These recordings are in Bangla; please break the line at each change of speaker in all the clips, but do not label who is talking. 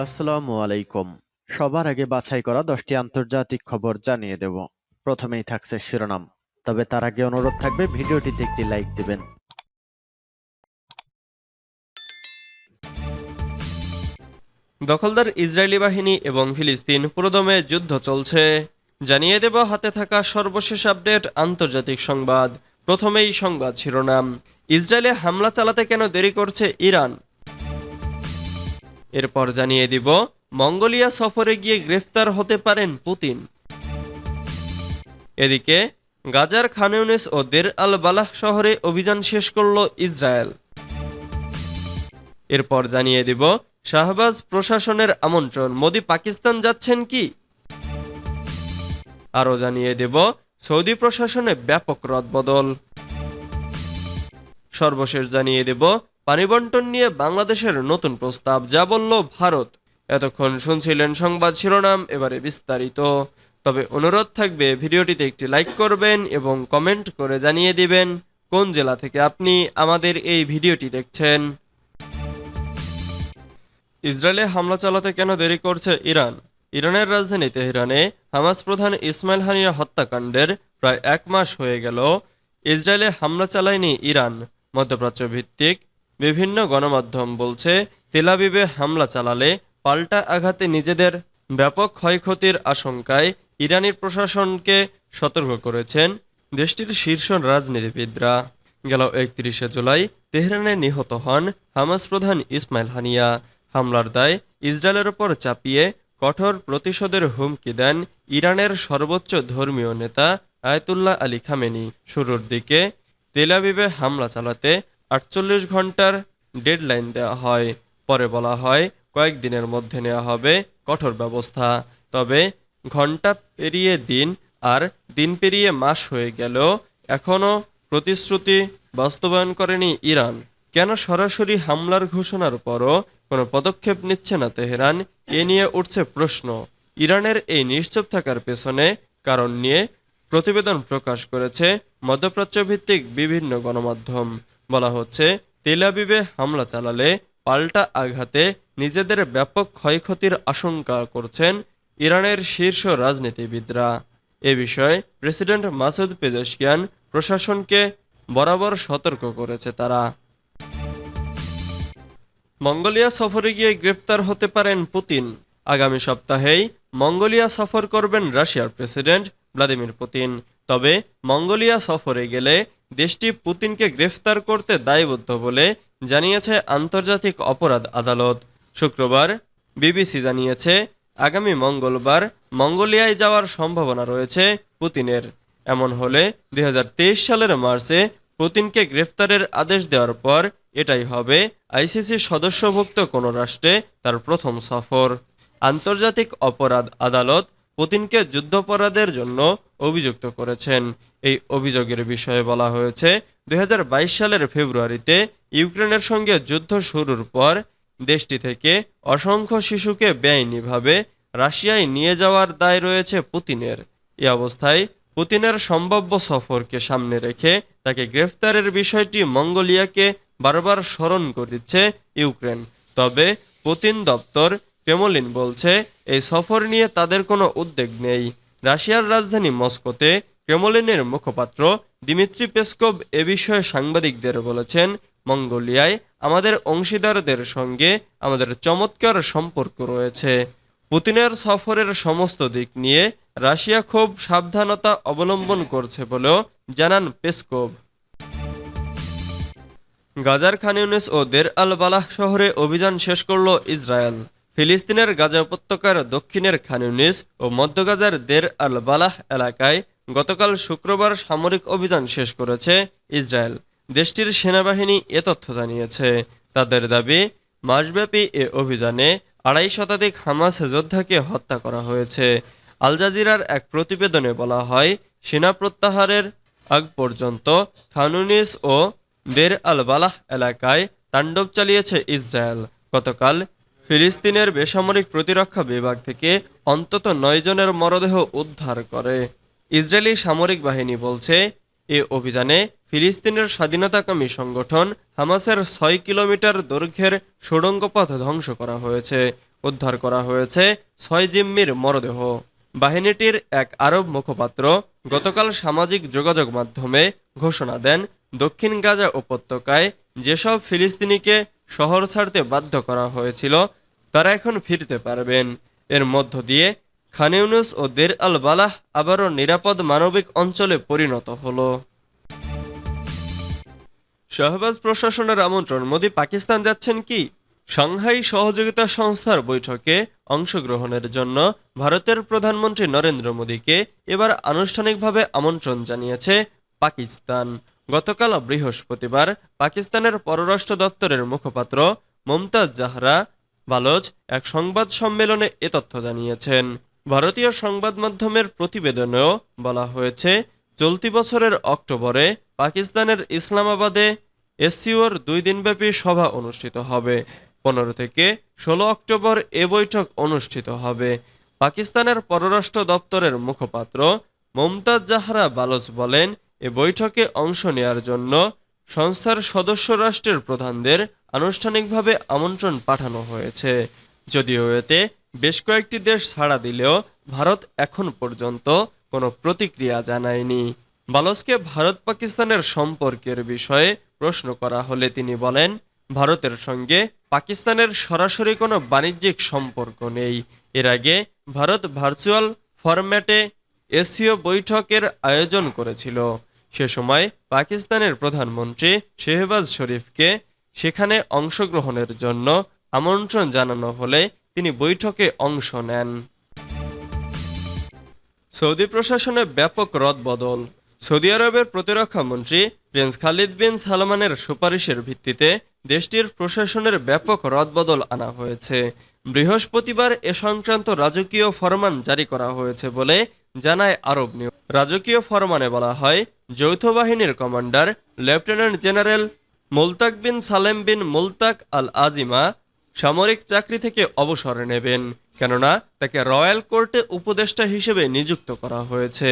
আসসালামু আলাইকুম। সবার আগে বাছাই করা 10টি আন্তর্জাতিক খবর জানিয়ে দেব। প্রথমেই থাকছে শিরোনাম। তবে তার আগে অনুরোধ থাকবে ভিডিওটিতে একটি লাইক দিবেন।
দখলদার ইসরায়েলি বাহিনী এবং ফিলিস্তিন পুরোদমে যুদ্ধ চলছে। জানিয়ে দেব হাতে থাকা সর্বশেষ আপডেট আন্তর্জাতিক সংবাদ। প্রথমেই সংবাদ শিরোনাম। ইসরায়েলে হামলা চালাতে কেন দেরি করছে ইরান। এরপর জানিয়ে দিব মঙ্গোলিয়া সফরে গিয়ে গ্রেফতার হতে পারেন পুতিন। এদিকে গাজার খান ইউনিস ও দের আল বালাহ শহরে অভিযান শেষ করল ইসরায়েল। এরপর জানিয়ে দিব শাহবাজ প্রশাসনের আমন্ত্রণ, মোদি পাকিস্তান যাচ্ছেন কি। আরও জানিয়ে দেব সৌদি প্রশাসনে ব্যাপক রদবদল। সর্বশেষ জানিয়ে দেব পানি বন্টন নিয়ে বাংলাদেশের নতুন প্রস্তাব, যা বলল ভারত। এতক্ষণ শুনছিলেন সংবাদ শিরোনাম, এবারে বিস্তারিত। তবে অনুরোধ থাকবে ভিডিওটিতে একটি লাইক করবেন এবং কমেন্ট করে জানিয়ে দিবেন কোন জেলা থেকে আপনি আমাদের এই ভিডিওটি দেখছেন। ইসরায়েলে হামলা চালাতে কেন দেরি করছে ইরান। ইরানের রাজধানী তেহরানে হামাস প্রধান ইসমাইল হানিয়া হত্যাকাণ্ডের প্রায় 1 মাস হয়ে গেল ইসরায়েলে হামলা চালায়নি ইরান। মধ্যপ্রাচ্য ভিত্তিক বিভিন্ন গণমাধ্যম বলছে, তেল আবিবে হামলা চালালে পাল্টা আঘাতে নিজেদের ব্যাপক ক্ষয়ক্ষতির আশঙ্কায় ইরানি প্রশাসনকে সতর্ক করেছেন দেশটির শীর্ষ রাজনীতিবিদরা। গেল 31শে জুলাই তেহরানে নিহত হন হামাস প্রধান ইসমাইল হানিয়া। হামলার দায় ইসরায়েলের ওপর চাপিয়ে কঠোর প্রতিশোধের হুমকি দেন ইরানের সর্বোচ্চ ধর্মীয় নেতা আয়াতুল্লাহ আলী খামেনি। শুরুর দিকে তেল আবিবে হামলা চালাতে 48 ঘন্টার ডেডলাইন দেওয়া হয়। পরে বলা হয় কয়েকদিনের মধ্যে নেওয়া হবে কঠোর ব্যবস্থা। তবে ঘন্টা পেরিয়ে দিন আর দিন পেরিয়ে মাস হয়ে গেলেও এখনও প্রতিশ্রুতি বাস্তবায়ন করেনি ইরান। কেন সরাসরি হামলার ঘোষণার পরও কোনো পদক্ষেপ নিচ্ছে না তেহরান, এ নিয়ে উঠছে প্রশ্ন। ইরানের এই নিশ্চুপ থাকার পেছনে কারণ নিয়ে প্রতিবেদন প্রকাশ করেছে মধ্যপ্রাচ্য ভিত্তিক বিভিন্ন গণমাধ্যম। বলা হচ্ছে, তেল আবিবে হামলা চালালে পাল্টা আঘাতে নিজেদের ব্যাপক ক্ষয়ক্ষতির আশঙ্কা করছেন ইরানের শীর্ষ রাজনীতিবিদরা। এ বিষয়ে প্রেসিডেন্ট মাসুদ পেজেশকিয়ান প্রশাসনকে বরাবর সতর্ক করেছে তারা। মঙ্গোলিয়া সফরে গিয়ে গ্রেফতার হতে পারেন পুতিন। আগামী সপ্তাহেই মঙ্গোলিয়া সফর করবেন রাশিয়ার প্রেসিডেন্ট ভ্লাদিমির পুতিন। তবে মঙ্গোলিয়া সফরে গেলে দেশটি পুতিনকে গ্রেফতার করতে দায়বদ্ধ বলে জানিয়েছে আন্তর্জাতিক অপরাধ আদালত। শুক্রবার বিবিসি জানিয়েছে, আগামী মঙ্গলবার মঙ্গোলিয়ায় যাওয়ার সম্ভাবনা রয়েছে পুতিনের। এমন হলে 2023 সালের মার্চে পুতিনকে গ্রেফতারের আদেশ দেওয়ার পর এটাই হবে আইসিসি সদস্যভুক্ত কোনো রাষ্ট্রে তার প্রথম সফর। আন্তর্জাতিক অপরাধ আদালত পুতিনকে যুদ্ধাপরাধের জন্য অভিযুক্ত করেছেন। এই অভিযোগের বিষয়ে বলা হয়েছে, 2022 সালের ফেব্রুয়ারিতে ইউক্রেনের সঙ্গে যুদ্ধ শুরুর পর দেশটি থেকে অসংখ্য শিশুকে বেআইনিভাবে রাশিয়ায় নিয়ে যাওয়ার দায় রয়েছে পুতিনের। এ অবস্থায় পুতিনের সম্ভাব্য সফরকে সামনে রেখে তাকে গ্রেফতারের বিষয়টি মঙ্গোলিয়াকে বারবার স্মরণ করে দিচ্ছে ইউক্রেন। তবে পুতিন দপ্তর ক্রেমলিন বলছে, এই সফর নিয়ে তাদের কোনো উদ্বেগ নেই। রাশিয়ার রাজধানী মস্কোতে ক্রেমলিনের মুখপাত্র দিমিত্রি পেসকভ এ বিষয়ে সাংবাদিকদের বলেছেন, মঙ্গোলিয়ায় আমাদের অংশীদারদের সঙ্গে আমাদের চমৎকার সম্পর্ক রয়েছে। পুতিনের সফরের সমস্ত দিক নিয়ে রাশিয়া খুব সাবধানতা অবলম্বন করছে বলেও জানান পেসকভ। গাজার খান ইউনিস ও দের আল বালাহ শহরে অভিযান শেষ করল ইসরায়েল। ফিলিস্তিনের গাজা উপত্যকার দক্ষিণের খান ইউনিস ও মধ্য গাজার দের আল বালাহ এলাকায় গতকাল শুক্রবার সামরিক অভিযান শেষ করেছে ইসরায়েল। দেশটির সেনাবাহিনী এ তথ্য জানিয়েছে। তাদের দাবি, মাসব্যাপী এ অভিযানে 2.5 শতাধিক হামাস যোদ্ধাকে হত্যা করা হয়েছে। আল জাজিরার এক প্রতিবেদনে বলা হয়, সেনা প্রত্যাহারের আগ পর্যন্ত খান ইউনিস ও দের আল বালাহ এলাকায় তাণ্ডব চালিয়েছে ইসরায়েল। গতকাল ফিলিস্তিনের বেসামরিক প্রতিরক্ষা বিভাগ থেকে অন্তত 9 জনের মরদেহ উদ্ধার করে ইসরায়েলি সামরিক বাহিনী বলছে। এ অভিযানে ফিলিস্তিনের স্বাধীনতাকামী সংগঠন হামাসের 6 কিলোমিটার দৈর্ঘ্যের সুড়ঙ্গ পথ ধ্বংস করা হয়েছে। উদ্ধার করা হয়েছে 6 জিম্মির মরদেহ। বাহিনীটির এক আরব মুখপাত্র গতকাল সামাজিক যোগাযোগ মাধ্যমে ঘোষণা দেন, দক্ষিণ গাজা উপত্যকায় যেসব ফিলিস্তিনিকে শহর ছাড়তে বাধ্য করা হয়েছিল তারা এখন ফিরতে পারবেন। এর মধ্য দিয়ে খান ইউনুস ও দের আল বালাহ আবারও নিরাপদ মানবিক অঞ্চলে পরিণত হলো। শাহবাজ প্রশাসনের আমন্ত্রণ, মোদি পাকিস্তান যাচ্ছেন কি? সাংহাই সহযোগিতা সংস্থার বৈঠকে অংশগ্রহণের জন্য ভারতের প্রধানমন্ত্রী নরেন্দ্র মোদীকে এবার আনুষ্ঠানিকভাবে আমন্ত্রণ জানিয়েছে পাকিস্তান। গতকাল বৃহস্পতিবার পাকিস্তানের পররাষ্ট্র দপ্তরের মুখপাত্র মুমতাজ জাহরা বালোচ এক সংবাদ সম্মেলনে এ তথ্য জানিয়েছেন। ভারতীয় সংবাদ মাধ্যমের প্রতিবেদনেও বলা হয়েছে, চলতি বছরের অক্টোবরে পাকিস্তানের ইসলামাবাদে এসসিওর 2 দিনব্যাপী সভা অনুষ্ঠিত হবে। 15 থেকে 16 অক্টোবর এ বৈঠক অনুষ্ঠিত হবে। পাকিস্তানের পররাষ্ট্র দপ্তরের মুখপাত্র মুমতাজ জাহরা বালোচ বলেন, এ বৈঠকে অংশ নেয়ার জন্য সংস্থার সদস্য রাষ্ট্রের প্রধানদের আনুষ্ঠানিকভাবে আমন্ত্রণ পাঠানো হয়েছে। যদিও এতে বেশ কয়েকটি দেশ সাড়া দিলেও ভারত এখন পর্যন্ত কোনো প্রতিক্রিয়া জানায়নি। বালোচকে ভারত পাকিস্তানের সম্পর্কের বিষয়ে প্রশ্ন করা হলে তিনি বলেন, ভারতের সঙ্গে পাকিস্তানের সরাসরি কোনো বাণিজ্যিক সম্পর্ক নেই। এর আগে ভারত ভার্চুয়াল ফরম্যাটে এসসিও বৈঠকের আয়োজন করেছিল। সে সময় পাকিস্তানের প্রধানমন্ত্রী শেহবাজ শরীফকে সেখানে অংশগ্রহণের জন্য আমন্ত্রণ জানানো হলে তিনি বৈঠকে অংশ নেন। সৌদি প্রশাসনে ব্যাপক রদবদল। সৌদি আরবের প্রতিরক্ষা মন্ত্রী প্রিন্স খালিদ বিন সালমানের সুপারিশের ভিত্তিতে দেশটির প্রশাসনের ব্যাপক রদবদল আনা হয়েছে। বৃহস্পতিবার এ সংক্রান্ত রাজকীয় ফরমান জারি করা হয়েছে বলে জানায় আরব নিউজ। রাজকীয় ফরমানে বলা হয়, যৌথ বাহিনীর কমান্ডার লেফটেন্যান্ট জেনারেল মুলতাক বিন সালেম বিন মুলতাক আল আজিমা সামরিক চাকরি থেকে অবসর নেবেন, কেননা তাকে রয়্যাল কোর্টে উপদেষ্টা হিসেবে নিযুক্ত করা হয়েছে।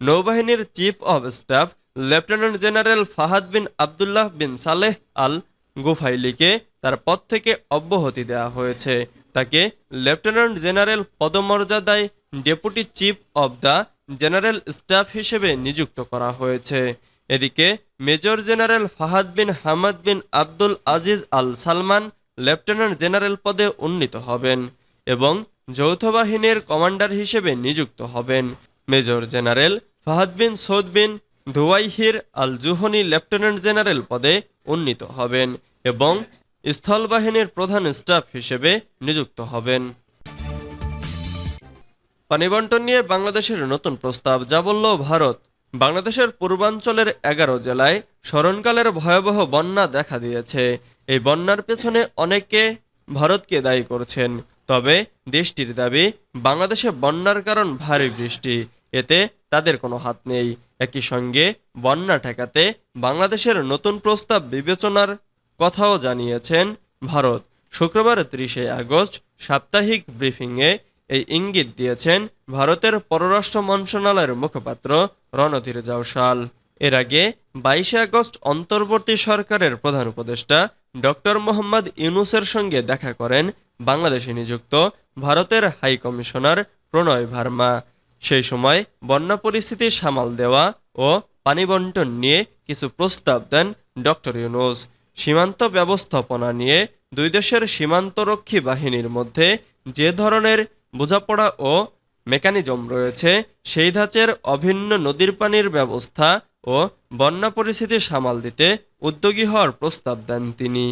নৌবাহিনীর chief of staff lieutenant general Fahad bin Abdullah bin Saleh Al গুফাইলিকে তার পদ থেকে অব্যাহতি দেওয়া হয়েছে। তাকে লেফটেন্যান্ট জেনারেল পদমর্যাদায় deputy chief of the general staff হিসেবে নিযুক্ত করা হয়েছে। এদিকে major general Fahad bin Hamad bin Abdul Aziz Al Salman lieutenant general পদে উন্নীত হবেন এবং যৌথ বাহিনীর কমান্ডার হিসেবে নিযুক্ত হবেন। মেজর জেনারেল ফাহাদ বিন সৌদ বিন ধুয়াইহির আল জুহনি লেফটেন্যান্ট জেনারেল পদে উন্নীত হবেন এবং স্থল বাহিনীর প্রধান স্টাফ হিসেবে নিযুক্ত হবেন। পানি বণ্টন নিয়ে বাংলাদেশের নতুন প্রস্তাব, যা বলল ভারত। বাংলাদেশের পূর্বাঞ্চলের 11 জেলায় স্মরণকালের ভয়াবহ বন্যা দেখা দিয়েছে। এই বন্যার পেছনে অনেকে ভারতকে দায়ী করছেন, তবে দেশটির দাবি বাংলাদেশে বন্যার কারণ ভারী বৃষ্টি, এতে তাদের কোনো হাত নেই। একই সঙ্গে বন্যা ঠেকাতে বাংলাদেশের নতুন প্রস্তাব বিবেচনার কথাও জানিয়েছেন ভারত। শুক্রবার 30 আগস্ট সাপ্তাহিক ব্রিফিংয়ে এই ইঙ্গিত দিয়েছেন ভারতের পররাষ্ট্র মন্ত্রণালয়ের মুখপাত্র রণধীর জয়সওয়াল। এর আগে 22 আগস্ট অন্তর্বর্তী সরকারের প্রধান উপদেষ্টা ডক্টর মোহাম্মদ ইউনূসের সঙ্গে দেখা করেন বাংলাদেশে নিযুক্ত ভারতের হাই কমিশনার প্রণয় ভার্মা। সেই সময় বন্যা পরিস্থিতি সামাল দেওয়া ও পানি বণ্টন নিয়ে কিছু প্রস্তাব দেন ডক্টর ইউনূস। সীমান্ত ব্যবস্থাপনা নিয়ে দুই দেশের সীমান্তরক্ষী বাহিনীর মধ্যে যে ধরনের বোঝাপড়া ও মেকানিজম রয়েছে সেই ধাঁচের অভিন্ন নদীর পানির ব্যবস্থা ও বন্যা পরিস্থিতি সামাল দিতে উদ্যোগী হওয়ার প্রস্তাব দেন তিনি।